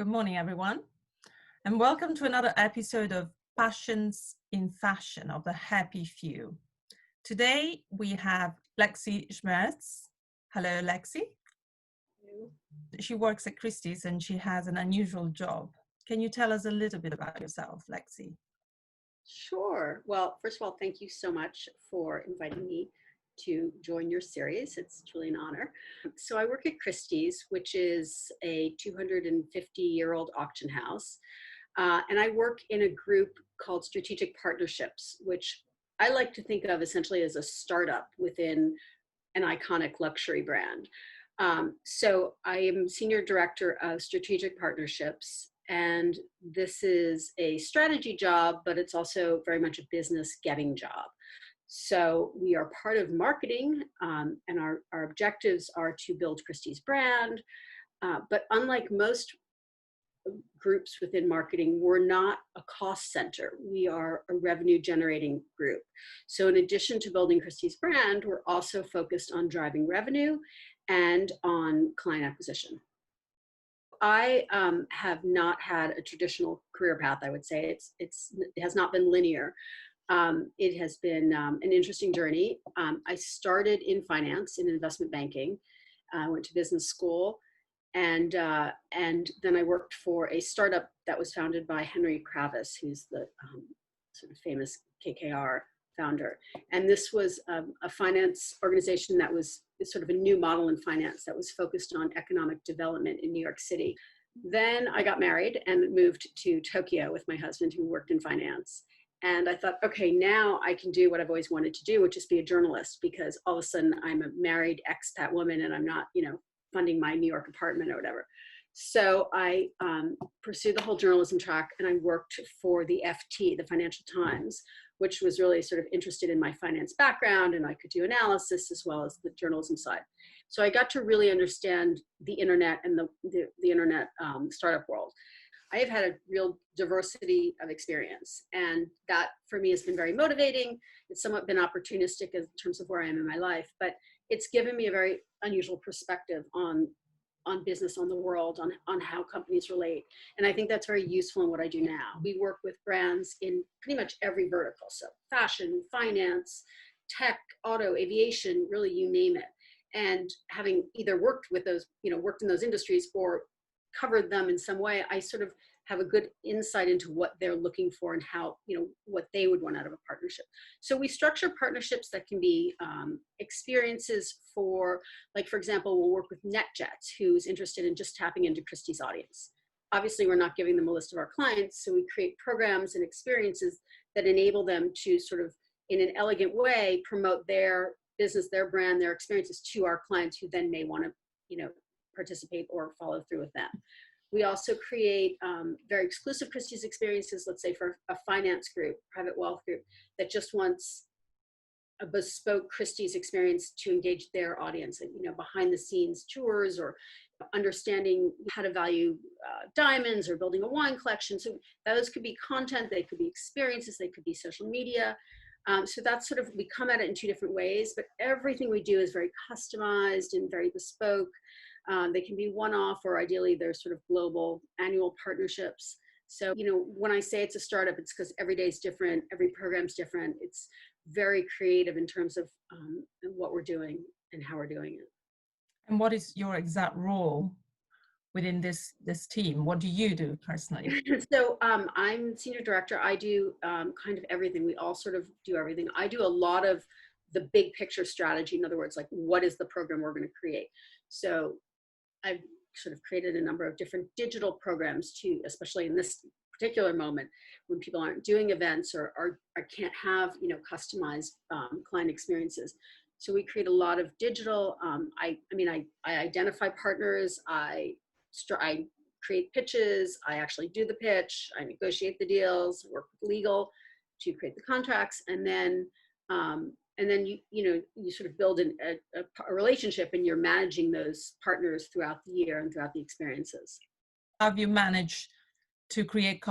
Good morning, everyone, and welcome to another episode of Passions in Fashion of the Happy Few. Today we have Lexy Schmertz. Hello, Lexy. Hello. She works at Christie's and she has an unusual job. Can you tell us a little bit about yourself, Lexy? Sure. Well, first of all, thank you so much for inviting me to join your series. It's truly an honor. So I work at Christie's, which is a 250-year-old auction house. And I work in a group called Strategic Partnerships, which I like to think of essentially as a startup within an iconic luxury brand. So I am Senior Director of Strategic Partnerships, and this is a strategy job, but it's also very much a business getting job. So we are part of marketing, and our objectives are to build Christie's brand. But unlike most groups within marketing, we're not a cost center. We are a revenue generating group. So in addition to building Christie's brand, we're also focused on driving revenue and on client acquisition. I have not had a traditional career path, I would say. It has not been linear. It has been an interesting journey. I started in finance, in investment banking. I went to business school, and then I worked for a startup that was founded by Henry Kravis, who's the sort of famous KKR founder. And this was a finance organization that was sort of a new model in finance that was focused on economic development in New York City. Then I got married and moved to Tokyo with my husband, who worked in finance. And I thought, okay, now I can do what I've always wanted to do, which is be a journalist, because all of a sudden I'm a married expat woman and I'm not, funding my New York apartment or whatever. So I pursued the whole journalism track, and I worked for the FT, the Financial Times, which was really sort of interested in my finance background, and I could do analysis as well as the journalism side. So I got to really understand the internet and the internet startup world. I have had a real diversity of experience, and that for me has been very motivating. It's somewhat been opportunistic in terms of where I am in my life, but it's given me a very unusual perspective on business, on the world, on how companies relate. And I think that's very useful in what I do now. We work with brands in pretty much every vertical. So fashion, finance, tech, auto, aviation, really you name it. And having either worked with those, worked in those industries or covered them in some way, I sort of have a good insight into what they're looking for and how, what they would want out of a partnership. So we structure partnerships that can be experiences for, like, for example, we'll work with NetJets, who's interested in just tapping into Christie's audience. Obviously, we're not giving them a list of our clients, so we create programs and experiences that enable them to sort of, in an elegant way, promote their business, their brand, their experiences to our clients, who then may want to, participate or follow through with them. We also create very exclusive Christie's experiences, let's say for a finance group, private wealth group, that just wants a bespoke Christie's experience to engage their audience, and, behind the scenes tours, or understanding how to value diamonds, or building a wine collection. So those could be content, they could be experiences, they could be social media. So that's sort of, we come at it in two different ways, but everything we do is very customized and very bespoke. They can be one-off, or ideally they're sort of global annual partnerships. So, when I say it's a startup, it's because every day is different, every program's different. It's very creative in terms of what we're doing and how we're doing it. And what is your exact role within this team? What do you do personally? So I'm senior director. I do kind of everything. We all sort of do everything. I do a lot of the big picture strategy. In other words, like, what is the program we're going to create? So I've sort of created a number of different digital programs too, especially in this particular moment when people aren't doing events or can't have, customized client experiences. So we create a lot of digital. I identify partners. I create pitches. I actually do the pitch. I negotiate the deals, work with legal to create the contracts, and then you sort of build a relationship, and you're managing those partners throughout the year and throughout the experiences. Have you managed to create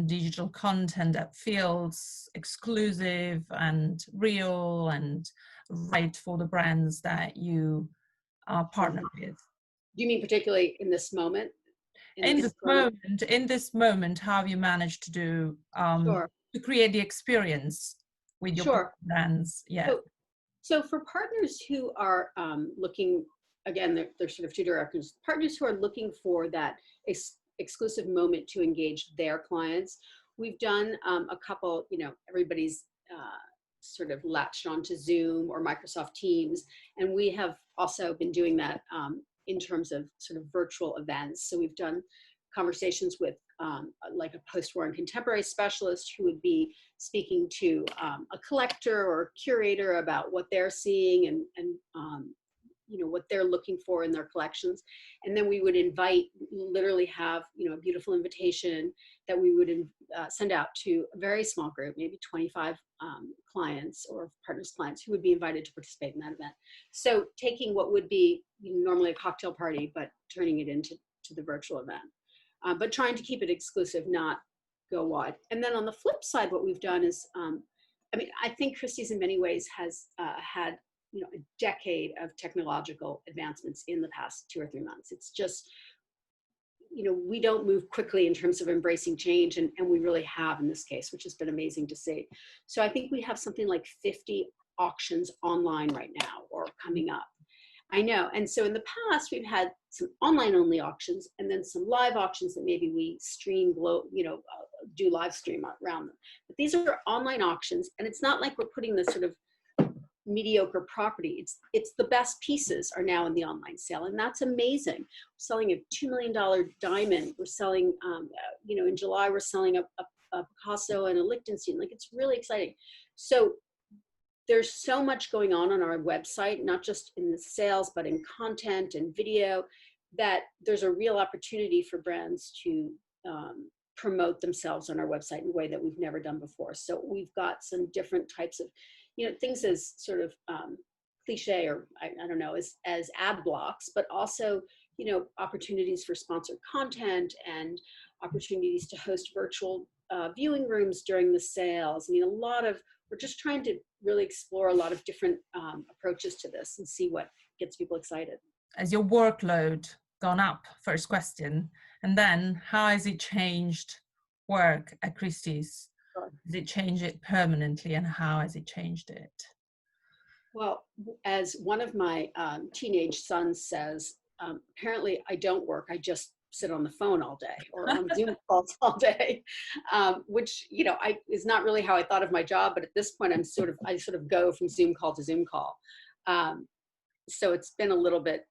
digital content that feels exclusive and real and right for the brands that you are partnered with? Do you mean particularly in this moment? In this moment, how have you managed to do Sure, to create the experience with your sure. brands? Yeah. So for partners who are looking, again, there's sort of two directions. Partners who are looking for that exclusive moment to engage their clients, we've done a couple, everybody's sort of latched onto Zoom or Microsoft Teams, and we have also been doing that in terms of sort of virtual events. So we've done conversations with like a post-war and contemporary specialist who would be speaking to a collector or curator about what they're seeing and what they're looking for in their collections. And then we would literally have, a beautiful invitation that we would send out to a very small group, maybe 25 clients or partners clients who would be invited to participate in that event. So taking what would be normally a cocktail party, but turning it into the virtual event. But trying to keep it exclusive, not go wide. And then on the flip side, what we've done is, I think Christie's in many ways has had, a decade of technological advancements in the past 2 or 3 months. It's just, we don't move quickly in terms of embracing change, and we really have in this case, which has been amazing to see. So I think we have something like 50 auctions online right now or coming up. I know. And so in the past, we've had some online only auctions and then some live auctions that maybe we stream, do live stream around them. But these are online auctions, and it's not like we're putting this sort of mediocre property. It's the best pieces are now in the online sale, and that's amazing. We're selling a $2 million diamond. We're selling, in July, we're selling a Picasso and a Lichtenstein. Like, it's really exciting. So there's so much going on our website, not just in the sales, but in content and video, that there's a real opportunity for brands to promote themselves on our website in a way that we've never done before. So we've got some different types of, things as sort of cliche, or I don't know, as ad blocks, but also, opportunities for sponsored content and opportunities to host virtual viewing rooms during the sales. We're just trying to really explore a lot of different approaches to this and see what gets people excited. Has your workload gone up? First question. And then how has it changed work at Christie's? Sure. Has it changed it permanently, and how has it changed it? Well, as one of my teenage sons says, apparently I don't work, I just sit on the phone all day or on Zoom calls all day, which, is not really how I thought of my job. But at this point, I sort of go from Zoom call to Zoom call. So it's been a little bit,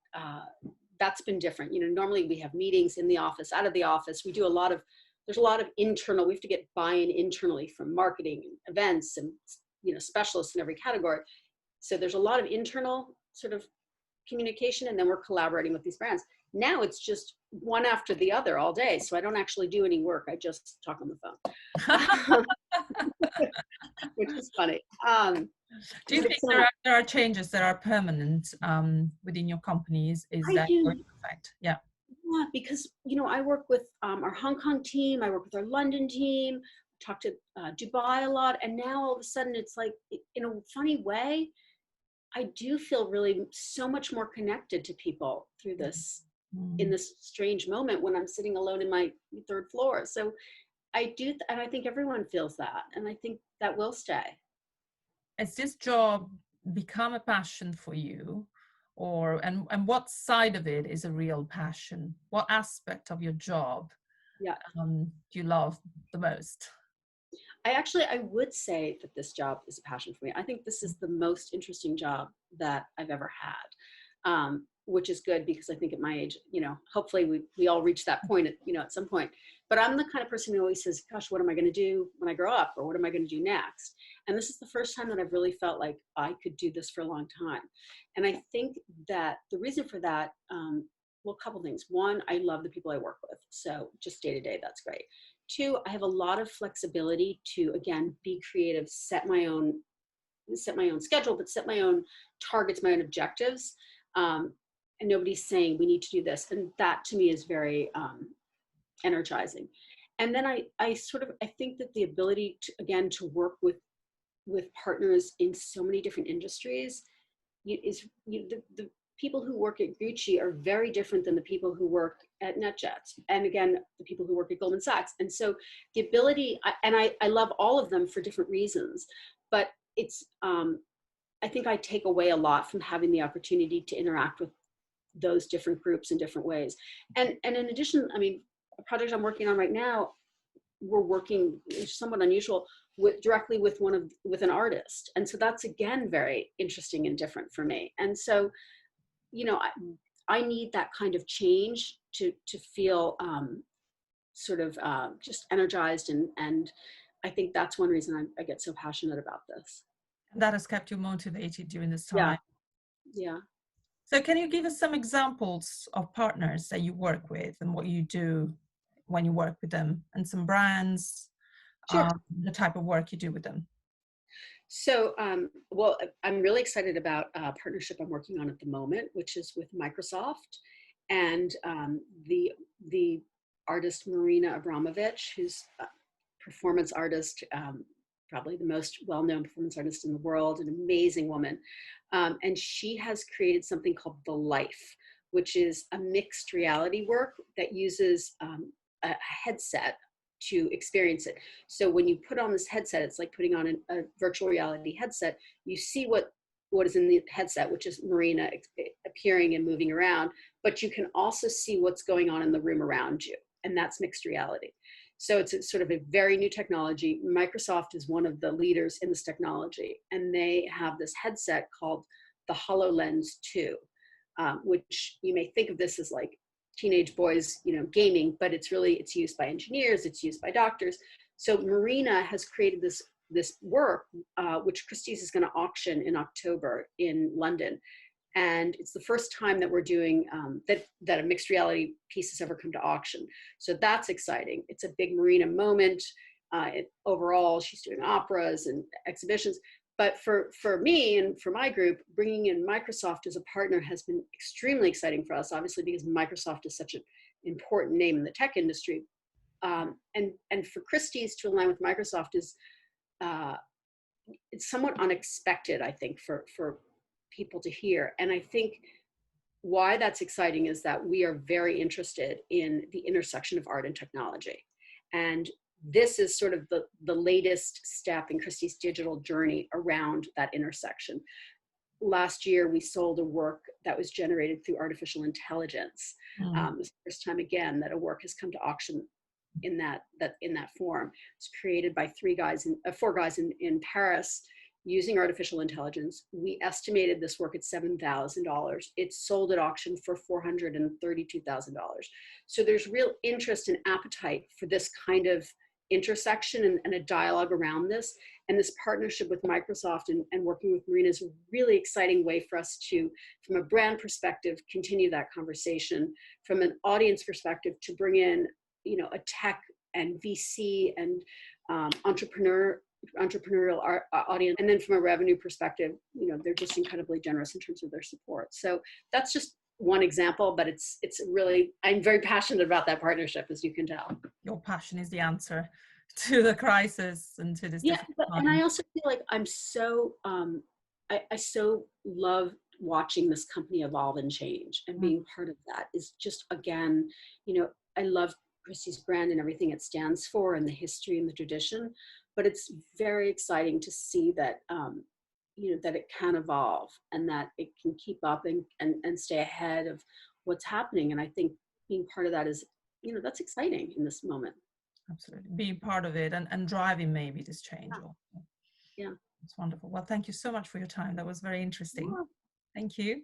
that's been different. Normally we have meetings in the office, out of the office. There's a lot of internal, we have to get buy-in internally from marketing and events and, specialists in every category. So there's a lot of internal sort of communication, and then we're collaborating with these brands. Now it's just one after the other all day. So I don't actually do any work. I just talk on the phone, which is funny. Do you think there are changes that are permanent within your companies? Is that going to affect? Yeah. Yeah, because, I work with our Hong Kong team. I work with our London team. Talk to Dubai a lot. And now all of a sudden it's like, in a funny way, I do feel really so much more connected to people through this, in this strange moment when I'm sitting alone in my 3rd floor. So I do, and I think everyone feels that, and I think that will stay. Has this job become a passion for you, and what side of it is a real passion? What aspect of your job do you love the most? I would say that this job is a passion for me. I think this is the most interesting job that I've ever had, which is good, because I think at my age, hopefully we all reach that point at some point. But I'm the kind of person who always says, gosh, what am I going to do when I grow up? Or what am I going to do next? And this is the first time that I've really felt like I could do this for a long time. And I think that the reason for that, a couple things. One, I love the people I work with. So just day to day, that's great. 2, I have a lot of flexibility to, again, be creative, set my own schedule, but set my own targets, my own objectives. And nobody's saying we need to do this. And that to me is very energizing. And then I think that the ability to, again, to work with partners in so many different industries is the people who work at Gucci are very different than the people who work at NetJets. And again, the people who work at Goldman Sachs. And so the ability, I love all of them for different reasons, but it's, I think I take away a lot from having the opportunity to interact with those different groups in different ways. And in addition, I mean, a project I'm working on right now, we're working, somewhat unusual, directly with an artist. And so that's again, very interesting and different for me. And so, I need that kind of change to feel sort of just energized. And I think that's one reason I get so passionate about this. That has kept you motivated during this time. Yeah. Yeah. So can you give us some examples of partners that you work with and what you do when you work with them, and some brands, Sure. the type of work you do with them? So, well, I'm really excited about a partnership I'm working on at the moment, which is with Microsoft and the artist Marina Abramovich, who's a performance artist, probably the most well-known performance artist in the world, an amazing woman. And she has created something called The Life, which is a mixed reality work that uses a headset to experience it. So when you put on this headset, it's like putting on a virtual reality headset. You see what is in the headset, which is Marina appearing and moving around, but you can also see what's going on in the room around you. And that's mixed reality. So it's sort of a very new technology. Microsoft is one of the leaders in this technology, and they have this headset called the HoloLens 2, which you may think of this as like teenage boys, gaming, but it's used by engineers, it's used by doctors. So Marina has created this work, which Christie's is going to auction in October in London. And it's the first time that we're doing that a mixed reality piece has ever come to auction. So that's exciting. It's a big Marina moment. Overall, she's doing operas and exhibitions. But for me and for my group, bringing in Microsoft as a partner has been extremely exciting for us, obviously, because Microsoft is such an important name in the tech industry. And for Christie's to align with Microsoft is it's somewhat unexpected, I think, for people to hear. And I think why that's exciting is that we are very interested in the intersection of art and technology. And this is sort of the latest step in Christie's digital journey around that intersection. Last year, we sold a work that was generated through artificial intelligence. It's the first time, again, that a work has come to auction in that form. It's created by four guys in Paris using artificial intelligence. We estimated this work at $7,000. It's sold at auction for $432,000. So there's real interest and appetite for this kind of intersection and a dialogue around this. And this partnership with Microsoft and working with Marina is a really exciting way for us to, from a brand perspective, continue that conversation. From an audience perspective, to bring in, a tech and VC and entrepreneurial audience. And then from a revenue perspective, they're just incredibly generous in terms of their support. So that's just one example, but it's really, I'm very passionate about that partnership, as you can tell. Your passion is the answer to the crisis and to this. Yeah, and I also feel like I'm so, I so love watching this company evolve and change, and being part of that is just, again, I love Christie's brand and everything it stands for and the history and the tradition, but it's very exciting to see that, that it can evolve and that it can keep up and stay ahead of what's happening. And I think being part of that is, that's exciting in this moment. Absolutely. Being part of it and driving maybe this change. Yeah. It's wonderful. Well, thank you so much for your time. That was very interesting. Yeah. Thank you.